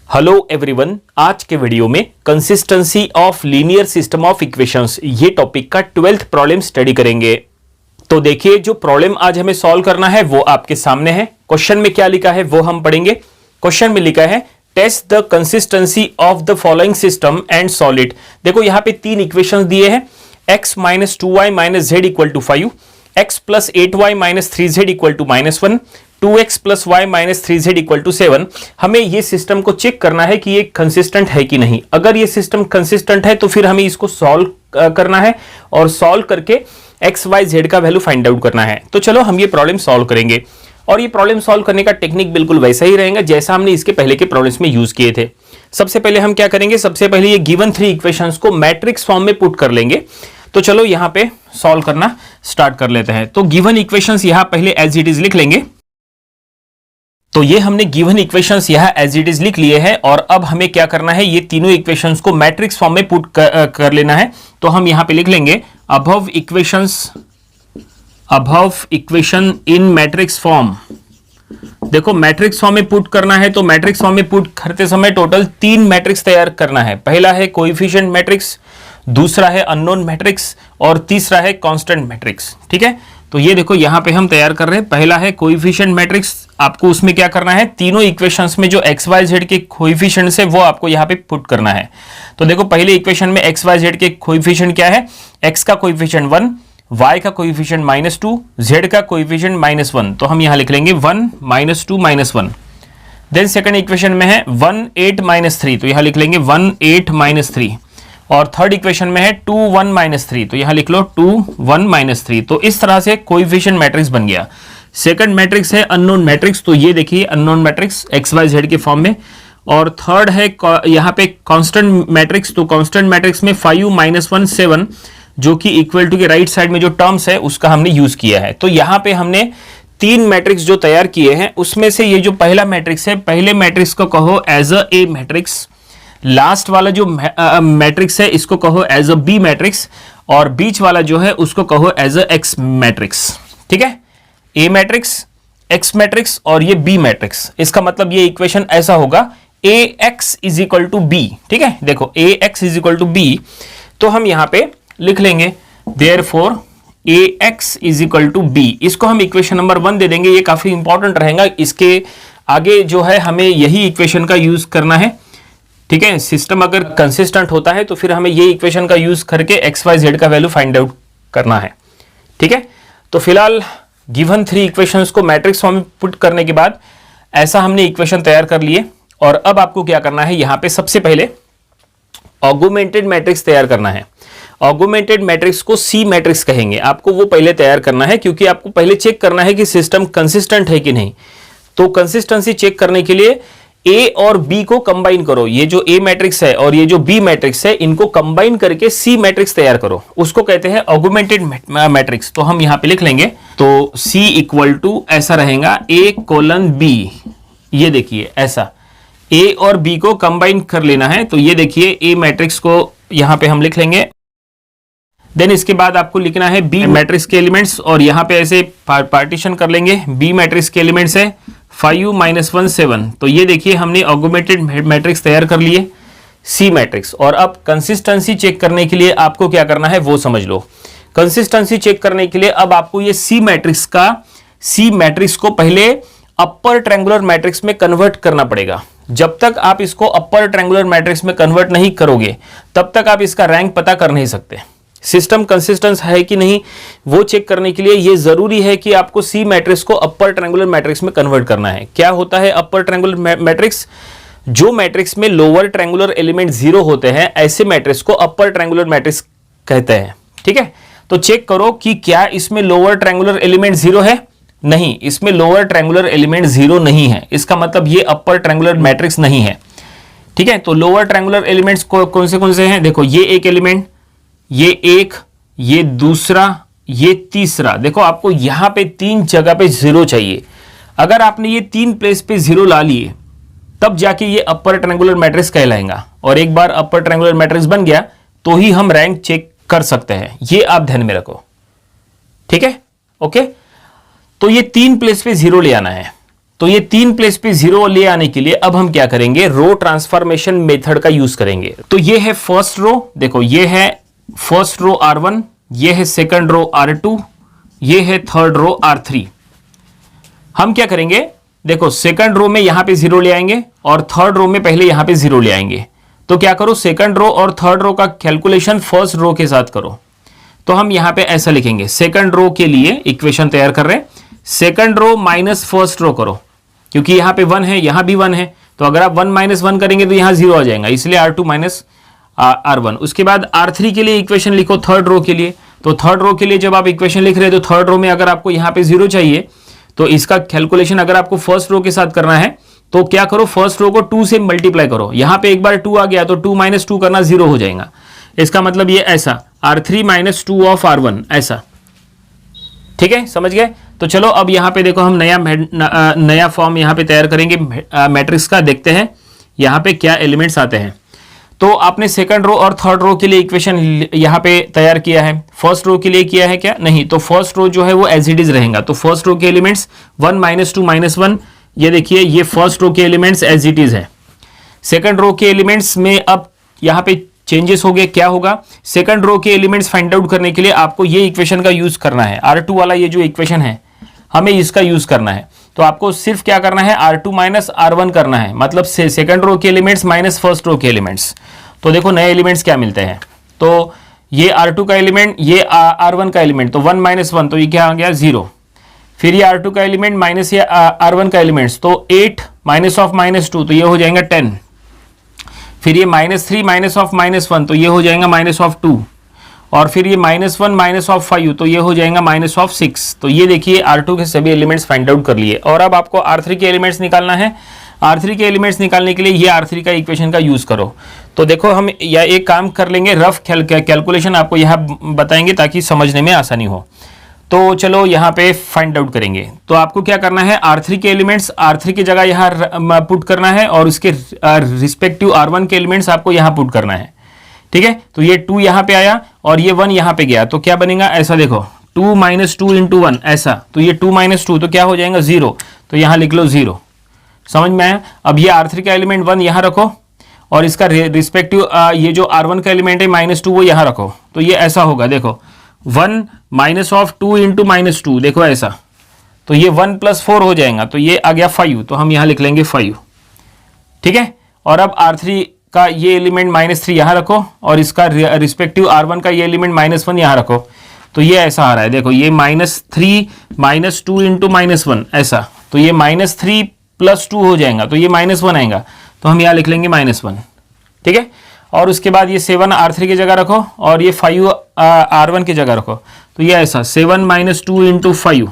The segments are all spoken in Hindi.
हेलो एवरीवन, आज के वीडियो में consistency of linear system of equations ये टॉपिक का 12th प्रॉब्लम स्टडी करेंगे। तो देखिए, जो प्रॉब्लम आज हमें सॉल्व करना है वो आपके सामने है। क्वेश्चन में क्या लिखा है वो हम पढ़ेंगे। क्वेश्चन में लिखा है test the consistency of the following system and solve it. देखो यहाँ पे तीन इक्वेशंस दिए हैं, x minus 2y minus z equal to 5, x plus 8y minus 3z equal to -1, 2x plus y minus 3z equal to 7। हमें ये सिस्टम को चेक करना है कि ये कंसिस्टेंट है कि नहीं। अगर ये सिस्टम कंसिस्टेंट है तो फिर हमें इसको सॉल्व करना है और सॉल्व करके x y z का वैल्यू फाइंड आउट करना है। तो चलो हम ये प्रॉब्लम सॉल्व करेंगे और ये प्रॉब्लम सॉल्व करने का टेक्निक बिल्कुल वैसा ही रहेगा जैसा हमने इसके पहले के प्रॉब्लम्स में यूज किए थे। सबसे पहले हम क्या करेंगे, सबसे पहले ये गिवन 3 इक्वेशंस को मैट्रिक्स फॉर्म में पुट कर लेंगे। तो चलो यहां पे सॉल्व करना स्टार्ट कर लेते हैं। तो गिवन इक्वेशंस यहां पहले एज इट इज लिख लेंगे। तो ये हमने गिवन इक्वेशंस यहां एज इट इज लिख लिए हैं और अब हमें क्या करना है, ये तीनों इक्वेशंस को मैट्रिक्स फॉर्म में पुट कर लेना है। तो हम यहां पे लिख लेंगे above equation in matrix form. देखो मैट्रिक्स फॉर्म में पुट करना है तो मैट्रिक्स फॉर्म में पुट करते समय टोटल 3 मैट्रिक्स तैयार करना है। पहला है कोएफिशिएंट मैट्रिक्स, दूसरा है अननोन मैट्रिक्स और तीसरा है कांस्टेंट मैट्रिक्स। ठीक है, तो ये देखो यहां पे हम तैयार कर रहे हैं। पहला है कोएफिशिएंट मैट्रिक्स। आपको उसमें क्या करना है, तीनों इक्वेशंस में जो एक्स वाई जेड के कोएफिशिएंट्स है वो आपको यहां पे पुट करना है। तो देखो पहले इक्वेशन में एक्स वाई जेड के कोएफिशिएंट क्या है, एक्स का कोएफिशिएंट 1, y का कोएफिशिएंट -2, z का कोएफिशिएंट -1। तो हम यहां लिख लेंगे 1 -2 -1। देन सेकंड इक्वेशन में है 1 8 -3, तो यहां लिख लेंगे 1 8 -3। और थर्ड इक्वेशन में है 2 1 -3, तो यहां लिख लो 2 1 -3। तो इस तरह से कोएफिशिएंट मैट्रिक्स बन गया। सेकंड मैट्रिक्स है अननोन मैट्रिक्स, तो ये देखिए unknown matrix x y z के फॉर्म में। और थर्ड है यहां पे कांस्टेंट मैट्रिक्स, तो कांस्टेंट मैट्रिक्स में 5 -1 7 जो कि इक्वल टू के राइट साइड में जो टर्म्स है उसका हमने यूज किया है। तो यहां पे हमने 3 मैट्रिक्स जो तैयार किए हैं उसमें से ये जो पहला मैट्रिक्स है, पहले मैट्रिक्स को कहो as a A matrix, last वाला जो मैट्रिक्स है इसको कहो एज अ बी मैट्रिक्स, और बीच वाला जो है उसको कहो एज अ एक्स मैट्रिक्स। ठीक है, ए मैट्रिक्स, एक्स मैट्रिक्स और ये बी मैट्रिक्स। इसका मतलब ये इक्वेशन ऐसा होगा A X is equal to B. ठीक है, देखो A X is equal to B, तो हम यहां पे लिख लेंगे therefore ax is equal to B. इसको हम इक्वेशन नंबर 1 दे देंगे, ये काफी इंपॉर्टेंट रहेगा। इसके आगे जो है हमें यही इक्वेशन का यूज करना है। ठीक है, सिस्टम अगर कंसिस्टेंट होता है तो फिर हमें ये इक्वेशन का यूज करके एक्स वाई जेड का वैल्यू फाइंड आउट करना है। ठीक है, तो फिलहाल गिवन 3 इक्वेशंस को मैट्रिक्स फॉर्म में पुट करने के बाद ऐसा हमने इक्वेशन तैयार कर लिए। और अब आपको क्या करना है, यहां पे सबसे पहले ऑगुमेंटेड मैट्रिक्स तैयार करना है। ऑगुमेंटेड मैट्रिक्स को सी मैट्रिक्स कहेंगे। आपको वो पहले तैयार करना है क्योंकि आपको पहले चेक करना है कि सिस्टम कंसिस्टेंट है कि नहीं। तो कंसिस्टेंसी चेक करने के लिए ए और बी को कंबाइन करो। ये जो ए मैट्रिक्स है और ये जो बी मैट्रिक्स है इनको कंबाइन करके सी मैट्रिक्स तैयार करो, उसको कहते हैं ऑगुमेंटेड मैट्रिक्स। तो हम यहां पे लिख लेंगे, तो सी इक्वल टू ऐसा रहेगा ए कोलन बी। ये देखिए ऐसा ए और बी को कंबाइन कर लेना है। तो ये देखिए ए मैट्रिक्स को यहां पे हम लिख लेंगे। देन इसके बाद आपको लिखना है बी मैट्रिक्स के एलिमेंट्स, और यहां पे ऐसे पार्टीशन कर लेंगे। बी मैट्रिक्स के एलिमेंट्स है 5 -1 7। तो ये देखिए हमने ऑगुमेंटेड मैट्रिक्स तैयार कर लिए, सी मैट्रिक्स। और अब कंसिस्टेंसी चेक करने के लिए आपको क्या करना है वो समझ लो। कंसिस्टेंसी चेक करने के लिए अब आपको ये सी मैट्रिक्स को पहले अपर ट्रायंगुलर मैट्रिक्स में कन्वर्ट करना पड़ेगा। जब तक आप इसको अपर ट्रायंगुलर मैट्रिक्स में कन्वर्ट नहीं करोगे तब तक आप इसका रैंक पता कर नहीं सकते। सिस्टम कंसिस्टेंस है कि नहीं वो चेक करने के लिए ये जरूरी है कि आपको सी मैट्रिक्स को अपर ट्रायंगुलर मैट्रिक्स में कन्वर्ट करना है। क्या होता है अपर ट्रायंगुलर मैट्रिक्स, जो मैट्रिक्स में लोअर ट्रायंगुलर एलिमेंट 0 होते हैं ऐसे मैट्रिक्स को अपर ट्रायंगुलर मैट्रिक्स कहते हैं। ठीक है, तो चेक करो कि क्या इसमें लोअर ट्रायंगुलर एलिमेंट 0 है। नहीं, इसमें लोअर ट्रायंगुलर एलिमेंट 0 नहीं है, इसका मतलब ये अपर ट्रायंगुलर मैट्रिक्स नहीं है। ठीक है, तो लोअर ट्रायंगुलर एलिमेंट्स कौन से हैं, देखो ये एक एलिमेंट, ये एक, ये दूसरा, ये तीसरा। देखो आपको यहां पे 3 जगह पे 0 चाहिए। अगर आपने ये 3 प्लेस पे 0 ला लिए तब जाके ये अपर ट्रायंगुलर मैट्रिक्स कहलाएगा। और एक बार अपर ट्रायंगुलर मैट्रिक्स बन गया तो ही हम रैंक चेक कर सकते हैं। ये आप ध्यान में रखो। ठीक है, ओके। तो ये 3 प्लेस पे 0 ले आना है। तो ये तीन प्लेस पे जीरो ले आने के लिए अब हम क्या करेंगे, रो ट्रांसफॉर्मेशन मेथड का यूज करेंगे। तो ये है फर्स्ट रो, देखो ये है फर्स्ट रो R1, ये है सेकंड रो R2, ये है थर्ड रो R3। हम क्या करेंगे, देखो सेकंड रो में यहां पे जीरो ले आएंगे और थर्ड रो में पहले यहां पे जीरो ले आएंगे। तो क्या करो, सेकंड रो और थर्ड रो का कैलकुलेशन फर्स्ट रो के साथ करो। तो हम यहां पे ऐसा लिखेंगे, सेकंड रो के लिए इक्वेशन तैयार कर रहे हैं, second row minus first row करो, क्योंकि यहां पे 1 है, यहां भी 1 है, तो अगर आप 1 माइनस 1 करेंगे तो यहां 0 आ जाएगा, इसलिए R2 माइनस R1। उसके बाद R3 के लिए इक्वेशन लिखो थर्ड रो के लिए। तो थर्ड रो के लिए जब आप इक्वेशन लिख रहे हो तो थर्ड रो में अगर आपको यहां पे 0 चाहिए तो इसका कैलकुलेशन अगर आपको फर्स्ट रो के साथ करना है तो क्या करो, फर्स्ट रो को 2 से मल्टीप्लाई करो। यहां पे एक बार 2 आ गया तो 2 माइनस 2 करना 0 हो जाएगा। इसका मतलब ये ऐसा R3 माइनस 2 ऑफ R1 ऐसा, ठीक है, समझ गए। तो चलो अब यहां पे देखो हम नया फॉर्म यहां पे तैयार करेंगे मैट्रिक्स का। देखते हैं यहां पे क्या एलिमेंट्स आते हैं। तो आपने सेकंड रो और थर्ड रो के लिए इक्वेशन यहां पे तैयार किया है, फर्स्ट रो के लिए किया है क्या, नहीं। तो फर्स्ट रो जो है वो एज इट इज रहेगा। तो फर्स्ट रो के एलिमेंट्स 1 माइनस 2 माइनस 1, ये देखिए ये फर्स्ट रो के एलिमेंट्स एज इट इज है। सेकंड रो के एलिमेंट्स में अब यहां पे चेंजेस हो गए, क्या होगा, सेकंड रो के एलिमेंट्स फाइंड आउट करने के लिए आपको ये इक्वेशन का यूज करना है। R2 वाला ये जो इक्वेशन है हमें इसका यूज करना है। तो आपको सिर्फ क्या करना है, R2 माइनस R1 करना है, मतलब सेकंड रो के एलिमेंट्स माइनस फर्स्ट रो के एलिमेंट्स। तो देखो नए एलिमेंट्स क्या मिलते हैं। तो ये R2 का एलिमेंट, ये R1 का एलिमेंट, तो 1 माइनस 1 तो ये क्या आ गया 0। फिर ये R2 का एलिमेंट माइनस ये R1 का एलिमेंट्स, तो 8 माइनस ऑफ माइनस 2 तो ये हो जाएगा 10। फिर ये -3 माइनस ऑफ -1 तो ये हो जाएगा -2। और फिर ये -1 माइनस ऑफ 5 तो ये हो जाएगा -6। तो ये देखिए R2 के सभी एलिमेंट्स फाइंड आउट कर लिए। और अब आपको R3 के एलिमेंट्स निकालना है। R3 के एलिमेंट्स निकालने के लिए ये R3 का इक्वेशन का यूज करो। तो देखो हम या एक काम कर लेंगे, रफ कैलकुलेशन आपको यहाँ बताएंगे ताकि समझने में आसानी हो। तो चलो यहाँ पे फाइंड आउट करेंगे। तो आपको क्या करना है, R3 के एलिमेंट्स R3 की जगह यहाँ पुट करना है और उसके रिस्पेक्टिव R1 के एलिमेंट्स आपको यहाँ पुट करना है, ठीक है। तो ये 2 यहाँ पे आया और ये 1 यहाँ पे गया, तो क्या बनेगा, ऐसा देखो 2 माइनस 2 इंटू 1 ऐसा। तो ये 2 माइनस 2 तो क्या हो जाएगा 0, तो यहाँ लिख लो 0। समझ में आया। अब ये R3 का एलिमेंट 1 यहाँ रखो और इसका रिस्पेक्टिव ये जो R1 का एलिमेंट है -2 वो यहाँ रखो। तो ये ऐसा होगा, देखो 1 माइनस ऑफ 2 इंटू -2, देखो ऐसा। तो ये 1 + 4 हो जाएगा, तो ये आ गया 5, तो हम यहाँ लिख लेंगे 5, ठीक है। और अब R3 का ये एलिमेंट -3 यहाँ रखो और इसका रिस्पेक्टिव R1 का ये एलिमेंट -1 यहाँ रखो। तो ये ऐसा आ रहा है, देखो ये -3 माइनस 2 इंटू -1 ऐसा। तो ये -3 + 2 हो जाएगा, तो ये -1 आएगा, तो हम यहाँ लिख लेंगे -1, ठीक है। और उसके बाद ये 7 R3 की जगह रखो और ये 5 R1 की जगह रखो। तो ये ऐसा 7 - 2 इंटू 5,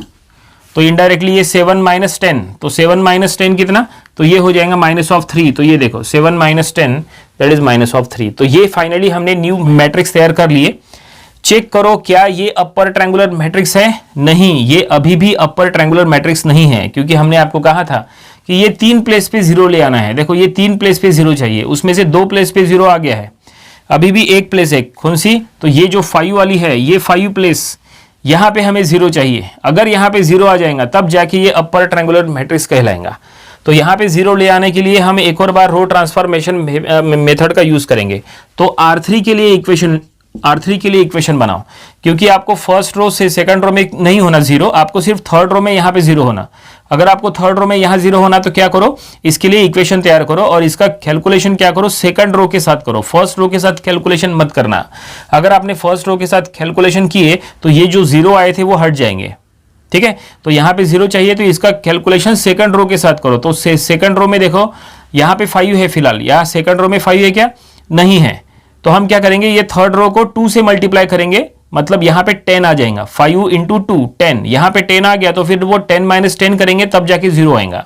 तो इनडायरेक्टली ये 7 - 10, तो 7 - 10 कितना, तो ये हो जाएगा -3। तो ये देखो 7 - 10 दैट इज -3। तो ये फाइनली हमने न्यू मैट्रिक्स तैयार कर लिए। चेक करो क्या ये अपर ट्रायंगुलर मैट्रिक्स है, नहीं, ये अभी भी अपर ट्रायंगुलर मैट्रिक्स नहीं है, क्योंकि हमने आपको कहा था कि ये 3 प्लेस पे 0 ले आना है। देखो ये 3 प्लेस पे 0 चाहिए, उसमें से 2 प्लेस पे 0 आ गया है, अभी भी एक प्लेस है कौन सी, तो ये जो 5 वाली है, ये 5 प्लेस यहाँ पे हमें 0 चाहिए। अगर यहाँ पे 0 आ जाएगा तब जाके ये अपर ट्रायंगुलर मैट्रिक्स कहलाएगा। तो यहाँ पे 0 ले आने के लिए हम एक और बार रो ट्रांसफॉर्मेशन मेथड का यूज करेंगे। तो R3 के लिए इक्वेशन बनाओ, क्योंकि आपको फर्स्ट रो से सेकंड रो में नहीं होना 0, आपको सिर्फ थर्ड रो में यहाँ पे 0 होना। अगर आपको थर्ड रो में यहाँ 0 होना तो क्या करो, इसके लिए इक्वेशन तैयार करो और इसका कैलकुलेशन क्या करो, सेकंड रो के साथ करो, फर्स्ट रो के साथ कैलकुलेशन मत करना। अगर आपने फर्स्ट रो के साथ कैलकुलेशन किए तो ये जो 0 आए थे वो हट जाएंगे, ठीक है। तो यहाँ पे 0 चाहिए तो इसका कैलकुलेशन सेकंड रो के साथ करो। तो सेकंड रो में देखो यहाँ पे 5 है फिलहाल, यहाँ सेकंड रो में 5 है क्या, नहीं है। तो हम क्या करेंगे, ये थर्ड रो को 2 से मल्टीप्लाई करेंगे, मतलब यहाँ पे 10 आ जाएगा, 5 × 2 10, यहाँ पे 10 आ गया तो फिर वो 10 - 10 करेंगे तब जाके 0 आएगा।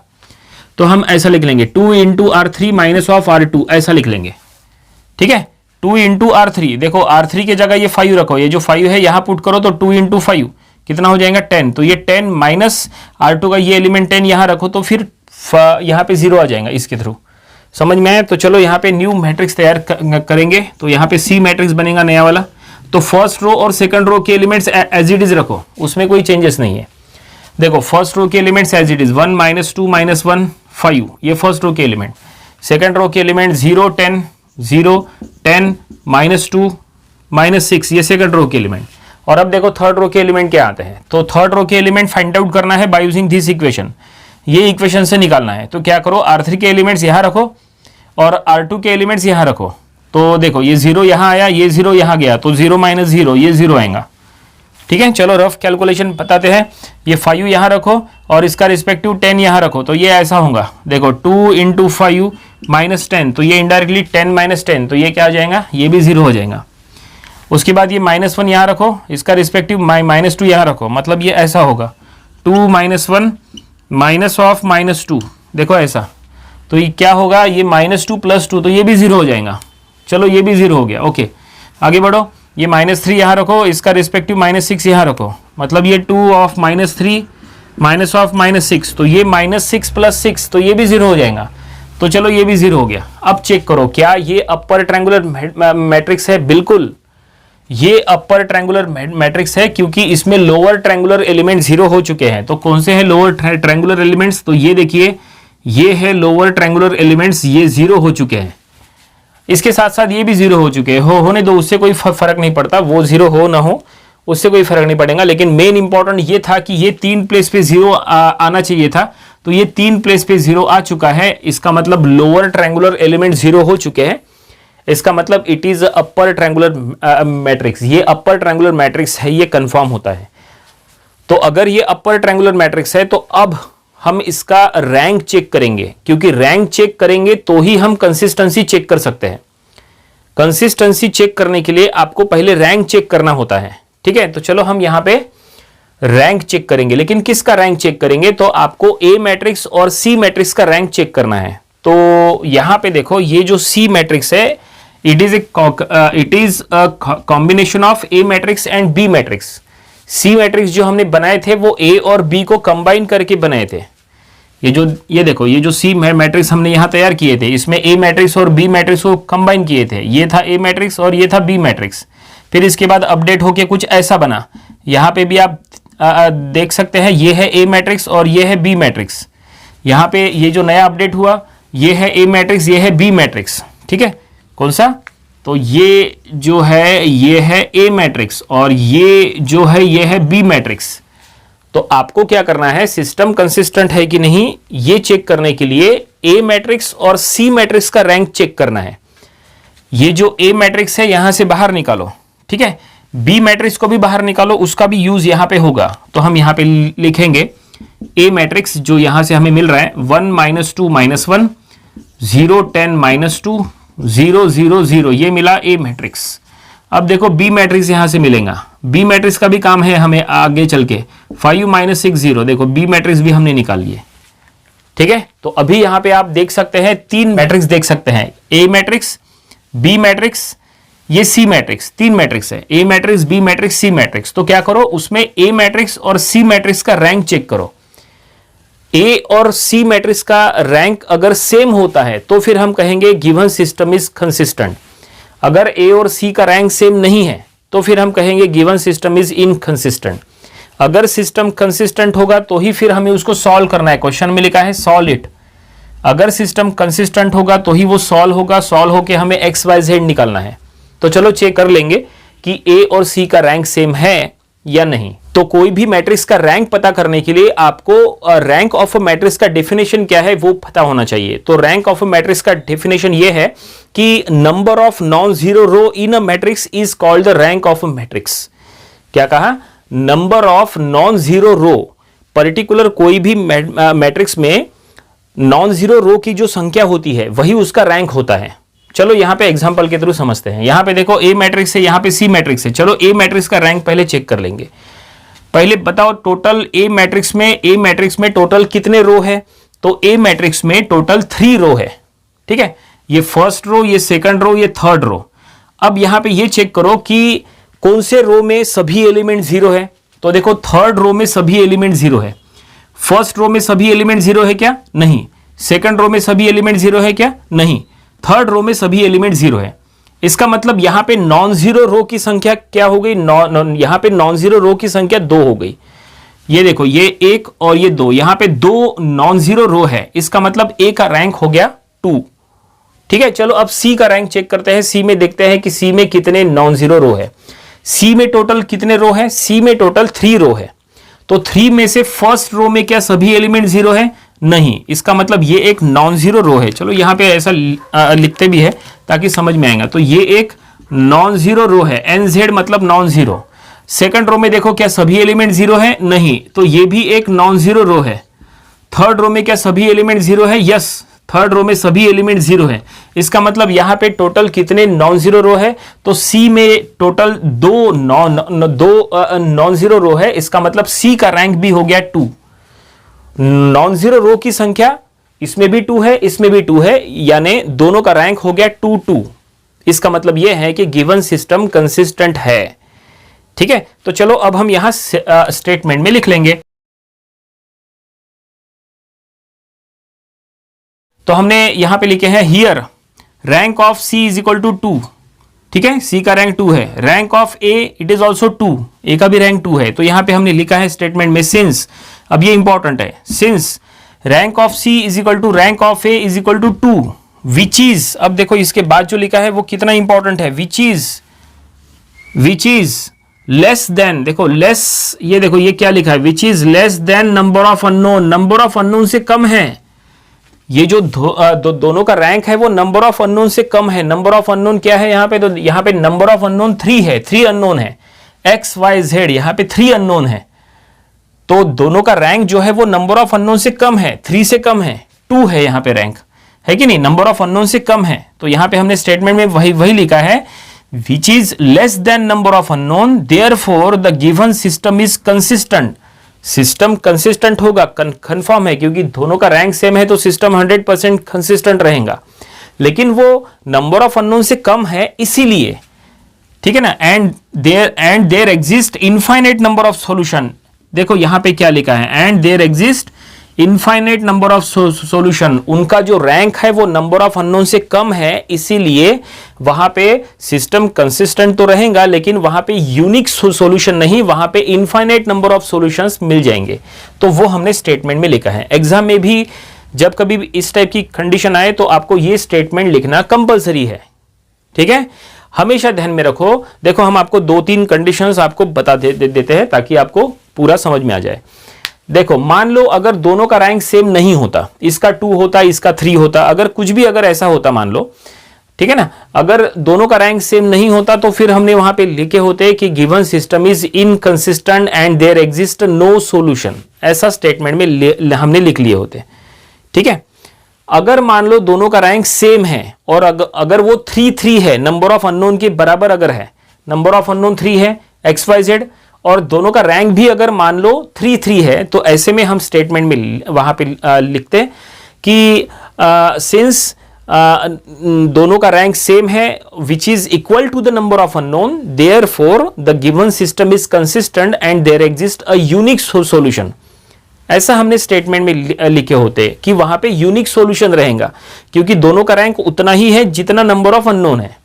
तो हम ऐसा लिख लेंगे 2 × R3 माइनस ऑफ R2 ऐसा लिख लेंगे, ठीक है। 2 × R3, देखो R3 की जगह ये 5 रखो, ये जो 5 है यहाँ पुट करो, तो 2 × 5 कितना हो जाएगा 10। तो ये 10 माइनस R2 का ये एलिमेंट 10 यहाँ रखो, तो फिर यहाँ पे 0 आ जाएगा इसके थ्रू। समझ में आया। तो चलो यहाँ पे न्यू मैट्रिक्स तैयार करेंगे। तो यहाँ पे C मैट्रिक्स बनेगा नया वाला। तो फर्स्ट रो और सेकंड रो के एलिमेंट्स एज इट इज रखो, उसमें कोई चेंजेस नहीं है। देखो फर्स्ट रो के एलिमेंट्स एज इट इज 1 -2 -1 5, ये फर्स्ट रो के एलिमेंट। सेकंड रो के एलिमेंट 0 10 0 10 -2 -6, ये सेकंड रो के एलिमेंट। और अब देखो थर्ड रो के एलिमेंट क्या आते हैं। तो थर्ड रो के एलिमेंट फाइंड आउट करना है बाय यूजिंग दिस इक्वेशन, ये इक्वेशन से निकालना है। तो क्या करो, R3 के एलिमेंट्स यहां रखो और R2 के एलिमेंट्स यहां रखो। तो देखो ये 0 यहां आया, ये 0 यहां गया, तो 0 - 0 ये 0 आएगा। ठीक है, चलो रफ कैलकुलेशन बताते हैं। ये 5 यहां रखो और इसका रिस्पेक्टिव 10 यहां रखो, तो ये ऐसा होगा। देखो 2 × 5 -10, तो ये इनडायरेक्टली 10 - 10, तो ये क्या आ जाएगा, ये भी 0 हो जाएगा। उसके बाद ये -1 यहां रखो, इसका रिस्पेक्टिव -2 यहां रखो, मतलब ये ऐसा होगा 2 - 1 -2, देखो ऐसा। तो ये क्या होगा, ये -2 + 2, तो ये भी 0 हो जाएगा। चलो ये भी 0 हो गया। ओके, आगे बढ़ो। ये -3 यहाँ रखो, इसका रिस्पेक्टिव -6 यहाँ रखो, मतलब ये 2 of -3 -6, तो ये -6 + 6, तो ये भी 0 हो जाएगा। तो चलो ये भी 0 हो गया। अब चेक करो क्या ये अपर ट्रायंगुलर मैट्रिक्स है। बिल्कुल ये अपर ट्रायंगुलर मैट्रिक्स है, क्योंकि इसमें लोअर ट्रायंगुलर एलिमेंट 0 हो चुके हैं। तो कौन से हैं लोअर ट्रायंगुलर एलिमेंट्स, तो ये देखिए ये है लोअर ट्रायंगुलर एलिमेंट्स, ये 0 हो चुके हैं। इसके साथ साथ ये भी 0 हो चुके हैं, होने दो, उससे कोई फर्क नहीं पड़ता, वो 0 हो ना हो उससे कोई फर्क नहीं पड़ेगा। लेकिन मेन इंपॉर्टेंट ये था कि ये 3 प्लेस पे 0 आना चाहिए था, तो ये 3 प्लेस पे 0 आ चुका है। इसका मतलब लोअर ट्रायंगुलर एलिमेंट 0 हो चुके हैं। इसका मतलब it is upper triangular matrix, ये अपर ट्रायंगुलर मैट्रिक्स है, ये कंफर्म होता है। तो अगर ये अपर ट्रायंगुलर मैट्रिक्स है, तो अब हम इसका रैंक चेक करेंगे, क्योंकि रैंक चेक करेंगे तो ही हम कंसिस्टेंसी चेक कर सकते हैं। कंसिस्टेंसी चेक करने के लिए आपको पहले रैंक चेक करना होता है। ठीक है, तो चलो हम यहां पे रैंक चेक करेंगे। लेकिन किसका रैंक चेक करेंगे, तो आपको ए मैट्रिक्स और सी मैट्रिक्स का रैंक चेक करना है। तो यहां पे देखो ये जो सी मैट्रिक्स है, it is a combination of A matrix and B matrix. C matrix जो हमने बनाए थे वो ए और बी को कंबाइन करके बनाए थे। ये देखो ये जो सी मैट्रिक्स हमने यहां तैयार किए थे, इसमें ए मैट्रिक्स और बी मैट्रिक्स को कंबाइन किए थे। ये था ए मैट्रिक्स और ये था बी मैट्रिक्स। फिर इसके बाद अपडेट होके कुछ ऐसा बना। यहां पे भी आप देख सकते हैं, ये है ए मैट्रिक्स और ये है बी मैट्रिक्स। यहां पे ये जो नया अपडेट हुआ, ये है ए मैट्रिक्स, ये है बी मैट्रिक्स। ठीक है, कौन सा, तो ये जो है ये है ए मैट्रिक्स और ये जो है ये है बी मैट्रिक्स। तो आपको क्या करना है, सिस्टम कंसिस्टेंट है कि नहीं ये चेक करने के लिए ए मैट्रिक्स और सी मैट्रिक्स का रैंक चेक करना है। ये जो ए मैट्रिक्स है यहां से बाहर निकालो। ठीक है, बी मैट्रिक्स को भी बाहर निकालो, उसका भी यूज यहां पे होगा। तो हम यहां पे लिखेंगे ए मैट्रिक्स जो यहां से हमें मिल रहा है 1 - 2 - 1 0 10 - 2 0 0 0, ये मिला ए मैट्रिक्स। अब देखो बी मैट्रिक्स यहां से मिलेगा। बी मैट्रिक्स का भी काम है हमें आगे चल के 5 - 6 0, देखो बी मैट्रिक्स भी हमने निकाल लिए। ठीक है, तो अभी यहां पे आप देख सकते हैं 3 मैट्रिक्स देख सकते हैं, ए मैट्रिक्स, बी मैट्रिक्स, ये सी मैट्रिक्स। 3 मैट्रिक्स है, A matrix, B matrix, C matrix. तो क्या करो, उसमें ए मैट्रिक्स और सी मैट्रिक्स का रैंक चेक करो। ए और सी मैट्रिक्स का रैंक अगर सेम होता है तो फिर हम कहेंगे गिवन सिस्टम इज कंसिस्टेंट। अगर ए और सी का रैंक सेम नहीं है तो फिर हम कहेंगे गिवन सिस्टम इज इनकंसिस्टेंट। अगर सिस्टम कंसिस्टेंट होगा तो ही फिर हमें उसको सॉल्व करना है। क्वेश्चन में लिखा है सॉल्व इट। अगर सिस्टम कंसिस्टेंट होगा तो ही वो सॉल्व होगा, सॉल्व होके हमें एक्स वाई जेड निकालना है। तो चलो चेक कर लेंगे कि ए और सी का रैंक सेम है या नहीं। तो कोई भी मैट्रिक्स का रैंक पता करने के लिए आपको रैंक ऑफ अ मैट्रिक्स का डेफिनेशन क्या है वो पता होना चाहिए। तो रैंक ऑफ अ मैट्रिक्स का डेफिनेशन ये है कि number of non zero row in a matrix is called the rank of a matrix. क्या कहा, number of non zero row, particular कोई भी मैट्रिक्स में नॉन जीरो रो की जो संख्या होती है वही उसका रैंक होता है। चलो यहां पे एग्जांपल के थ्रू समझते हैं। यहां पे देखो ए मैट्रिक्स है, यहां पे सी मैट्रिक्स है। चलो ए मैट्रिक्स का रैंक पहले चेक कर लेंगे। पहले बताओ टोटल ए मैट्रिक्स में टोटल कितने रो है। तो ए मैट्रिक्स में टोटल 3 रो है। ठीक है, ये फर्स्ट रो, ये सेकंड रो, ये थर्ड रो। अब यहां पे ये चेक करो कि कौन से रो में सभी एलिमेंट 0 है। तो देखो थर्ड रो में सभी एलिमेंट 0 है। फर्स्ट रो में सभी एलिमेंट 0 है क्या, नहीं। सेकंड रो में सभी एलिमेंट 0 है क्या, नहीं। थर्ड रो में सभी एलिमेंट 0 है। इसका मतलब यहां पे नॉन जीरो रो की संख्या क्या हो गई, यहां पे नॉन जीरो रो की संख्या 2 हो गई। ये देखो, ये 1 और ये 2, यहां पे 2 नॉन जीरो रो है, इसका मतलब ए का रैंक हो गया 2। ठीक है, चलो अब सी का रैंक चेक करते हैं। सी में देखते हैं कि सी में कितने नॉन जीरो रो है। सी में टोटल कितने रो है? सी में टोटल 3 रो है। तो 3 में से फर्स्ट रो में क्या सभी एलिमेंट जीरो है? नहीं, इसका मतलब ये एक नॉन जीरो रो है। चलो यहां पे ऐसा लिखते भी है ताकि समझ में आएगा। तो ये एक नॉन जीरो रो है, NZ मतलब नॉन जीरो। सेकंड रो में देखो, क्या सभी एलिमेंट जीरो है? नहीं, तो ये भी एक नॉन जीरो रो है। थर्ड रो में क्या सभी एलिमेंट जीरो है? यस, थर्ड रो में सभी एलिमेंट जीरो है। इसका मतलब यहां पे टोटल कितने नॉन जीरो रो है? तो सी में टोटल 2 नॉन जीरो रो है। इसका मतलब सी का रैंक भी हो गया 2। नॉन जीरो रो की संख्या इसमें भी 2 है, इसमें भी 2 है, यानी दोनों का रैंक हो गया 2 2। इसका मतलब यह है कि गिवन सिस्टम कंसिस्टेंट है। ठीक है, तो चलो अब हम यहां स्टेटमेंट में लिख लेंगे। तो हमने यहां पे लिखे हैं here rank of C is equal to 2। ठीक है, सी का रैंक 2 है। Rank of A it is also 2, A का भी रैंक 2 है। तो यहां पे हमने लिखा है स्टेटमेंट में सिंस, अब ये इंपॉर्टेंट है, since rank of C is equal to rank of A is equal to 2 which is, अब देखो इसके बाद जो लिखा है वो कितना इंपॉर्टेंट है, विच इज लेस देन, देखो लेस, ये देखो ये क्या लिखा है, which is less than number of unknown, number of unknown से कम है। ये जो दोनों का रैंक है वो नंबर ऑफ अननोन से कम है। नंबर ऑफ अननोन क्या है यहां पे? तो यहां पे नंबर ऑफ अननोन 3 है, 3 अननोन है, एक्स वाई जेड, यहां पे 3 अननोन है। तो दोनों का रैंक जो है वो नंबर ऑफ अननोन से कम है, 3 से कम है, 2 है यहां पे रैंक, है कि नहीं? नंबर ऑफ अननोन से कम है। तो यहां पे हमने स्टेटमेंट में वही लिखा है, which is less than number of unknown, therefore the given system is consistent। System consistent होगा, कंफर्म है, क्योंकि दोनों का रैंक सेम है तो सिस्टम 100% कंसिस्टेंट रहेगा। लेकिन वो नंबर ऑफ अननोन से कम है इसीलिए, ठीक है ना। And there exist infinite number of solution, देखो यहां पे क्या लिखा है, and there exist infinite number of solution, उनका जो रैंक है वो नंबर ऑफ अननोन से कम है, इसीलिए वहां पे सिस्टम कंसिस्टेंट तो रहेगा लेकिन वहां पे यूनिक सॉल्यूशन नहीं, वहां पे इनफाइनाइट नंबर ऑफ सॉल्यूशंस मिल जाएंगे। तो वो हमने स्टेटमेंट में लिखा है। एग्जाम में भी जब कभी भी इस टाइप की कंडीशन आए तो आपको ये स्टेटमेंट लिखना कंपलसरी है। ठीक है, हमेशा ध्यान में रखो। देखो हम आपको 2-3 कंडीशंस आपको बता देते हैं ताकि आपको पूरा समझ में आ जाए। देखो मान लो अगर दोनों का रैंक सेम नहीं होता, इसका 2 होता, इसका 3 होता, अगर कुछ भी अगर ऐसा होता मान लो, ठीक है ना, अगर दोनों का रैंक सेम नहीं होता तो फिर हमने वहां पे लिखे होते कि given system is inconsistent and there exist no solution, ऐसा स्टेटमेंट में हमने लिख लिए होते। ठीक है, अगर मान लो दोनों का रैंक सेम है और अगर वो 3-3 है, नंबर ऑफ अननोन के बराबर अगर है, नंबर ऑफ अननोन 3 है XYZ, और दोनों का रैंक भी अगर मान लो 3-3 है, तो ऐसे में हम स्टेटमेंट में वहां पे लिखते कि सिंस दोनों का रैंक सेम है which is equal to the number of unknown, therefore the given system is consistent and there exist a unique solution. ऐसा हमने स्टेटमेंट में लिखे होते कि वहां पे यूनिक सॉल्यूशन रहेगा, क्योंकि दोनों का रैंक उतना ही है जितना नंबर ऑफ अननोन है।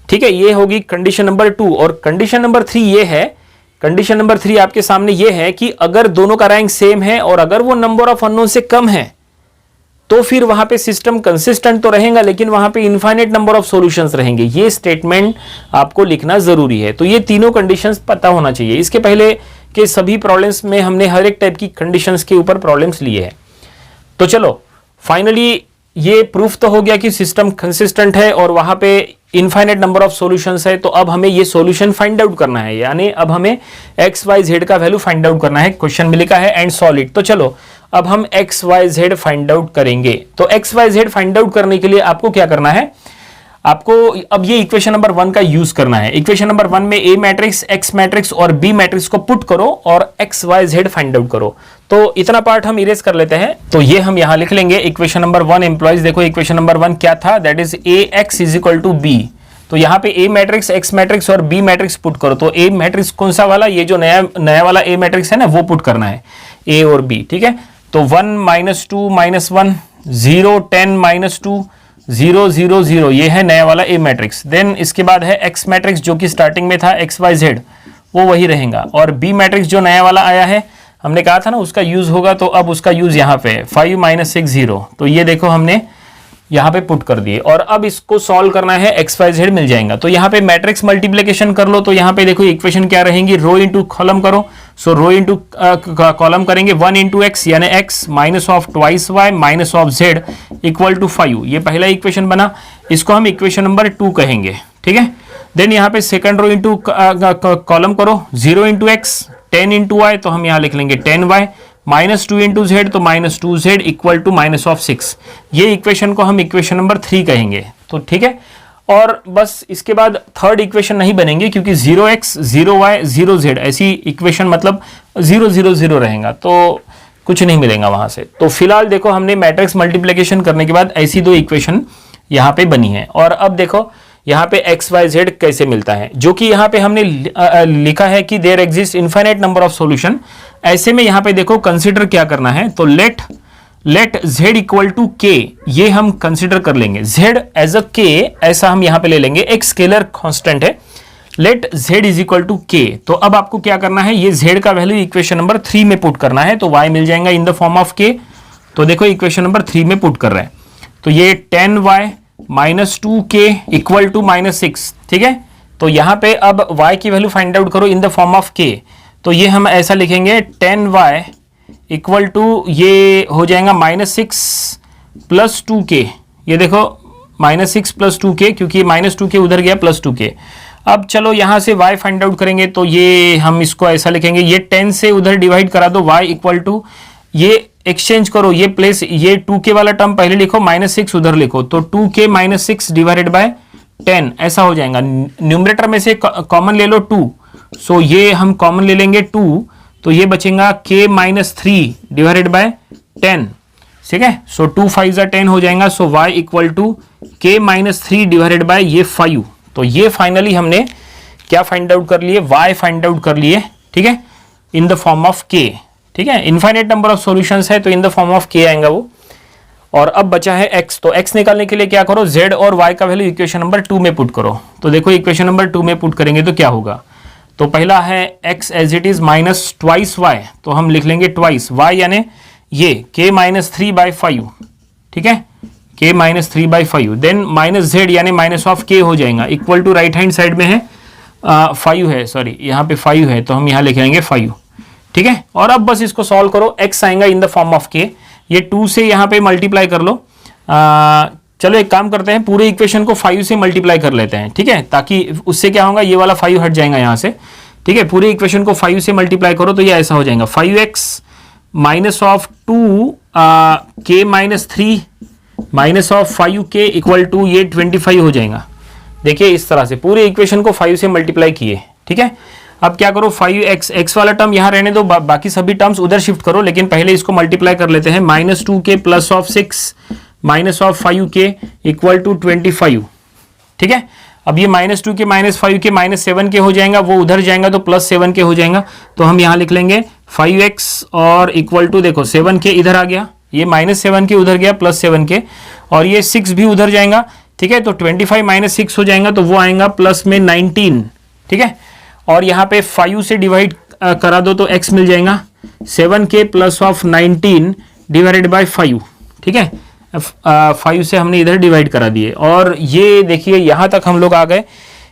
ठीक है, ये होगी कंडीशन नंबर 2। और कंडीशन नंबर 3 ये है, कंडीशन नंबर 3 आपके सामने ये है कि अगर दोनों का रैंक सेम है और अगर वो नंबर ऑफ अननोन से कम है तो फिर वहां पे सिस्टम कंसिस्टेंट तो रहेगा लेकिन वहां पे इनफाइनाइट नंबर ऑफ सॉल्यूशंस रहेंगे। ये स्टेटमेंट आपको लिखना जरूरी है। तो ये तीनों कंडीशंस पता होना चाहिए। इसके पहले के सभी प्रॉब्लम्स में हमने हर एक टाइप की कंडीशंस के ऊपर प्रॉब्लम्स लिए हैं। तो चलो फाइनली ये प्रूफ तो हो गया कि सिस्टम कंसिस्टेंट है और वहां पे इनफाइनाइट नंबर ऑफ सॉल्यूशंस है। तो अब हमें ये सॉल्यूशन फाइंड आउट करना है, यानी अब हमें XYZ का वैल्यू फाइंड आउट करना है। क्वेश्चन में लिखा है एंड सॉलिड। तो चलो अब हम XYZ फाइंड आउट करेंगे। तो XYZ फाइंड आउट करने के लिए आपको क्या करना है, आपको अब ये इक्वेशन नंबर 1 का यूज करना है। इक्वेशन नंबर 1 में A मैट्रिक्स, X मैट्रिक्स और B मैट्रिक्स को पुट करो और XYZ फाइंड आउट करो। तो इतना पार्ट हम इरेज कर लेते हैं। तो ये हम यहां लिख लेंगे इक्वेशन नंबर 1 एम्प्लॉइज। देखो इक्वेशन नंबर 1 क्या था, that is AX is equal to B। तो यहाँ पे A मैट्रिक्स, X मैट्रिक्स और B मैट्रिक्स पुट करो। तो A मैट्रिक्स कौन सा वाला, ये जो नया वाला A मैट्रिक्स है ना, वो पुट करना है, A और B। ठीक है, तो 1 -2 -1 0 10 -2 0 0 0, ये है नया वाला A मैट्रिक्स। देन इसके बाद है X मैट्रिक्स जो कि स्टार्टिंग में था XYZ, वो वही रहेगा। और B मैट्रिक्स जो नया वाला आया है हमने कहा था ना उसका यूज होगा, तो अब उसका यूज यहाँ पे 5 - 6 0, तो ये देखो हमने यहाँ पे पुट कर दिए। और अब इसको सॉल्व करना है, एक्स वाई जेड मिल जाएगा। तो यहाँ पे मैट्रिक्स मल्टीप्लिकेशन कर लो, तो यहाँ पे देखो इक्वेशन क्या रहेंगी, रो इंटू कॉलम करो। सो रो इंटू कॉलम करेंगे 1 × x यानी x minus of twice y minus of z equal to 5। ये पहला इक्वेशन बना, इसको हम इक्वेशन नंबर 2 कहेंगे, ठीक है। देन यहाँ पे सेकंड रो इंटू कॉलम करो, 0 × x 10 × y, तो हम यहाँ लिख लेंगे 10y -2 × z, तो -2z इक्वल टू -6। ये इक्वेशन को हम इक्वेशन नंबर 3 कहेंगे, तो ठीक है। और बस इसके बाद थर्ड इक्वेशन नहीं बनेंगे, क्योंकि 0x 0y 0z ऐसी इक्वेशन मतलब 0 0 0 रहेगा, तो कुछ नहीं मिलेगा वहां से। तो फिलहाल देखो हमने मैट्रिक्स मल्टीप्लिकेशन करने के बाद ऐसी दो इक्वेशन यहाँ पे बनी है। और अब देखो यहाँ पे एक्स वाई जेड कैसे मिलता है, जो कि यहाँ पे हमने लिखा है कि there exist infinite number of solution. ऐसे में यहाँ पे देखो कंसीडर क्या करना है, तो let z equal to k, ये हम कंसीडर कर लेंगे। z एज अ k ऐसा हम यहाँ पे ले लेंगे, एक स्केलर कांस्टेंट है। Let z is equal to k, तो अब आपको क्या करना है, ये z का वैल्यू इक्वेशन नंबर 3 में पुट करना है, तो y मिल जाएगा in the form of k। तो देखो इक्वेशन नंबर 3 में पुट कर रहे हैं, तो ये 10y - 2k इक्वल टू -6, ठीक है। तो यहाँ पे अब y की वैल्यू फाइंड आउट करो in the form of k, तो ये हम ऐसा लिखेंगे 10y इक्वल टू ये हो जाएगा -6 + 2k। ये देखो -6 + 2k, क्योंकि -2k उधर गया +2k। अब चलो यहाँ से y फाइंड आउट करेंगे, तो ये हम इसको ऐसा लिखेंगे, ये 10 से उधर डिवाइड करा दो, y इक्वल टू ये एक्सचेंज करो, ये प्लेस ये 2k वाला टर्म पहले लिखो, -6 उधर लिखो, तो 2k - 6 डिवाइडेड बाय 10 ऐसा हो जाएगा। न्यूमरेटर में से कॉमन ले लो 2, सो ये हम कॉमन ले लेंगे 2, तो ये बचेगा k - 3 डिवाइडेड बाय 10, ठीक है। सो 2 5 = 10 हो जाएगा, so y equal to k - 3 divided by ये 5। तो ये फाइनली हमने क्या फाइंड आउट कर लिए, y फाइंड आउट कर लिए, ठीक है, in the form of k, ठीक है। इनफाइनाइट नंबर ऑफ सॉल्यूशंस है, तो in the form of k आएगा वो। और अब बचा है x, तो x निकालने के लिए क्या करो, z और y का वैल्यू इक्वेशन नंबर 2 में पुट करो। तो देखो इक्वेशन नंबर 2 में पुट करेंगे तो क्या होगा, तो पहला है x as it is minus twice y, तो हम लिख लेंगे ट्वाइस y यानी ये k - 3/5, ठीक है, k - 3/5। देन -z यानी माइनस ऑफ k हो जाएगा, equal to right hand side में है 5 है, सॉरी यहाँ पे 5 है, तो हम यहाँ लिख लेंगे 5, ठीक है। और अब बस इसको सॉल्व करो, x आएगा in the form of k, ये 2 से यहाँ पे मल्टीप्लाई कर लो। चलो एक काम करते हैं, पूरे इक्वेशन को 5 से मल्टीप्लाई कर लेते हैं, ठीक है, ताकि उससे क्या होगा, ये वाला 5 हट जाएगा यहाँ से, ठीक है। पूरे इक्वेशन को 5 से मल्टीप्लाई करो, तो ये ऐसा हो जाएगा 5x minus of 2 k - 3 minus of 5k equal to ये 25 हो जाएगा। देखिए इस तरह से पूरे इक्वेशन को 5 से मल्टीप्लाई किए, ठीक है। अब क्या करो, 5x x वाला टर्म यहाँ रहने दो, बाकी सभी टर्म्स उधर शिफ्ट करो, लेकिन पहले इसको मल्टीप्लाई कर लेते हैं। -2k plus of 6 minus of 5k equal to 25, ठीक है। अब ये -2k - 5k -7k हो जाएगा, वो उधर जाएगा तो +7k हो जाएगा, तो हम यहाँ लिख लेंगे 5x और इक्वल टू देखो 7k इधर आ गया, ये -7k उधर गया +7k, और ये 6 भी उधर जाएगा, ठीक है। तो 25 - 6 हो जाएगा, तो वो आएगा प्लस में 19, ठीक है। और यहाँ पे 5 से डिवाइड करा दो तो x मिल जाएगा 7k plus of 19 divided by 5, ठीक है। 5 से हमने इधर डिवाइड करा दिए, और ये देखिए यहाँ तक हम लोग आ गए।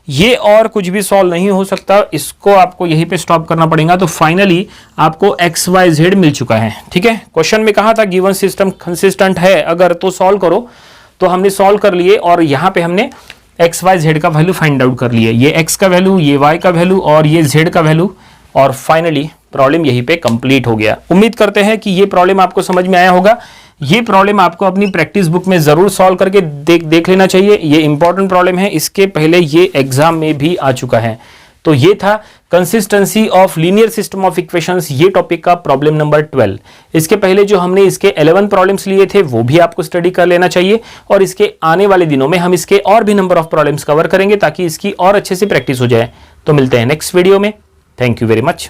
ये और कुछ भी सॉल्व नहीं हो सकता, इसको आपको यहीं पे स्टॉप करना पड़ेगा। तो फाइनली आपको एक्स वाई जेड मिल चुका है, ठीक है। क्वेश्चन में कहा था गिवन सिस्टम कंसिस्टेंट है अगर, तो सॉल्व करो, तो हमने सॉल्व कर लिए, और यहाँ पे हमने एक्स वाई जेड का वैल्यू फाइंड आउट कर लिए, ये एक्स का वैल्यू, ये वाई का वैल्यू और ये जेड का वैल्यू, और फाइनली प्रॉब्लम यहीं पे कंप्लीट हो गया। उम्मीद करते हैं कि ये प्रॉब्लम आपको समझ में आया होगा। ये प्रॉब्लम आपको अपनी प्रैक्टिस बुक में जरूर सॉल्व करके देख लेना चाहिए, ये इंपॉर्टेंट प्रॉब्लम है, इसके पहले ये एग्जाम में भी आ चुका है। तो ये था consistency of linear system of equations, ये टॉपिक का प्रॉब्लम नंबर 12। इसके पहले जो हमने इसके 11 प्रॉब्लम्स लिए थे वो भी आपको स्टडी कर लेना चाहिए, और इसके आने वाले दिनों में हम इसके और भी नंबर ऑफ प्रॉब्लम्स कवर करेंगे ताकि इसकी और अच्छे से प्रैक्टिस हो जाए। तो मिलते हैं नेक्स्ट वीडियो में, थैंक यू वेरी मच।